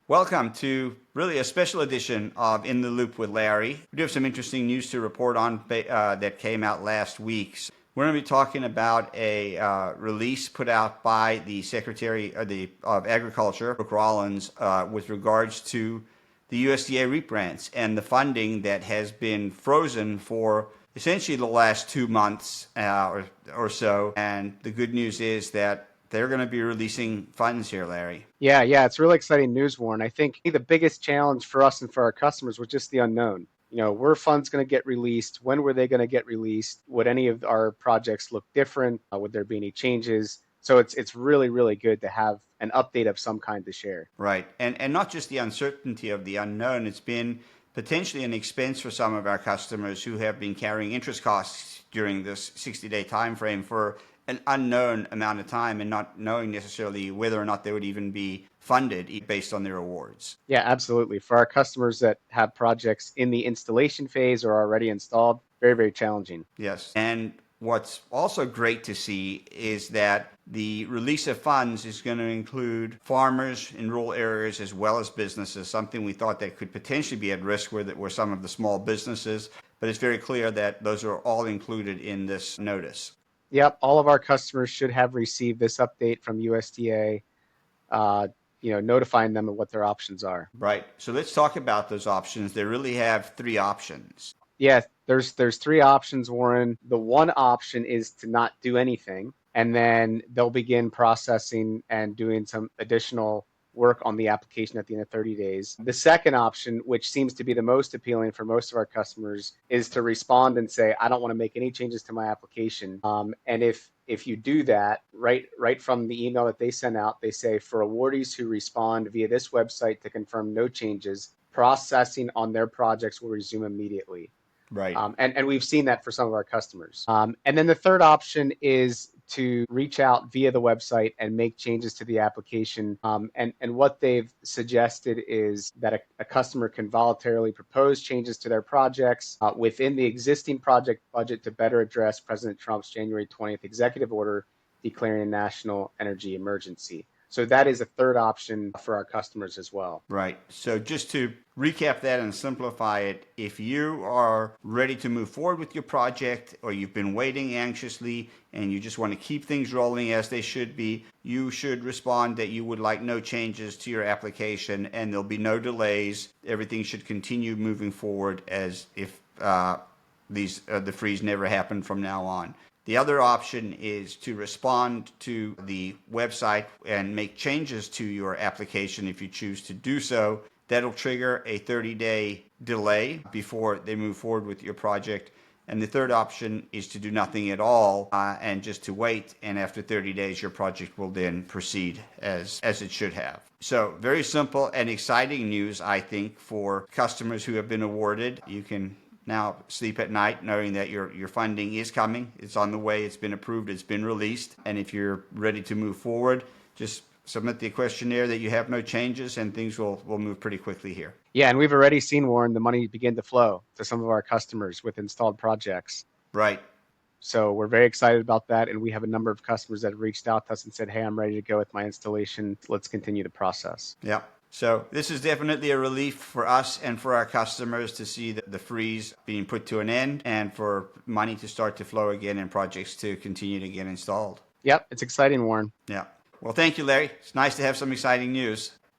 Welcome to really a special edition of In the Loop with Larry. We do have some interesting news to report on that came out last week. We're going to be talking about a release put out by the Secretary of Agriculture, Brooke Rollins, with regards to the USDA REAP grants and the funding that has been frozen for essentially the last 2 months or so. And the good news is that they're going to be releasing funds here, Larry. Yeah, it's really exciting news, Warren. I think the biggest challenge for us and for our customers was just the unknown. Were funds going to get released? When were they going to get released? Would any of our projects look different? Would there be any changes? So it's really, really good to have an update of some kind to share. Right. And not just the uncertainty of the unknown, it's been potentially an expense for some of our customers who have been carrying interest costs during this 60-day time frame for an unknown amount of time and not knowing necessarily whether or not they would even be funded based on their awards. Yeah, absolutely. For our customers that have projects in the installation phase or already installed, very, very challenging. Yes. And what's also great to see is that the release of funds is going to include farmers in rural areas as well as businesses, something we thought that could potentially be at risk were some of the small businesses. But it's very clear that those are all included in this notice. Yep, all of our customers should have received this update from USDA, notifying them of what their options are. Right. So let's talk about those options. They really have 3 options. Yeah, there's 3 options, Warren. The one option is to not do anything, and then they'll begin processing and doing some additional work on the application at the end of 30 days. The second option, which seems to be the most appealing for most of our customers, is to respond and say, I don't want to make any changes to my application. And if you do that, right from the email that they send out, they say, for awardees who respond via this website to confirm no changes, processing on their projects will resume immediately. Right. And we've seen that for some of our customers. And then the third option is to reach out via the website and make changes to the application. And what they've suggested is that a customer can voluntarily propose changes to their projects within the existing project budget to better address President Trump's January 20th executive order declaring a national energy emergency. So that is a third option for our customers as well. Right. So just to recap that and simplify it, if you are ready to move forward with your project or you've been waiting anxiously and you just want to keep things rolling as they should be, you should respond that you would like no changes to your application and there'll be no delays. Everything should continue moving forward as if the freeze never happened from now on. The other option is to respond to the website and make changes to your application if you choose to do so. That'll trigger a 30-day delay before they move forward with your project. And the third option is to do nothing at all and just to wait. And after 30 days, your project will then proceed as it should have. So very simple and exciting news, I think, for customers who have been awarded. You can now sleep at night knowing that your funding is coming. It's on the way. It's been approved. It's been released. And if you're ready to move forward, just submit the questionnaire that you have no changes and things will move pretty quickly here. Yeah, and we've already seen, Warren, the money begin to flow to some of our customers with installed projects. Right. So we're very excited about that. And we have a number of customers that have reached out to us and said, hey, I'm ready to go with my installation. Let's continue the process. Yeah. So this is definitely a relief for us and for our customers to see the freeze being put to an end and for money to start to flow again and projects to continue to get installed. Yep, it's exciting, Warren. Yeah. Well, thank you, Larry. It's nice to have some exciting news.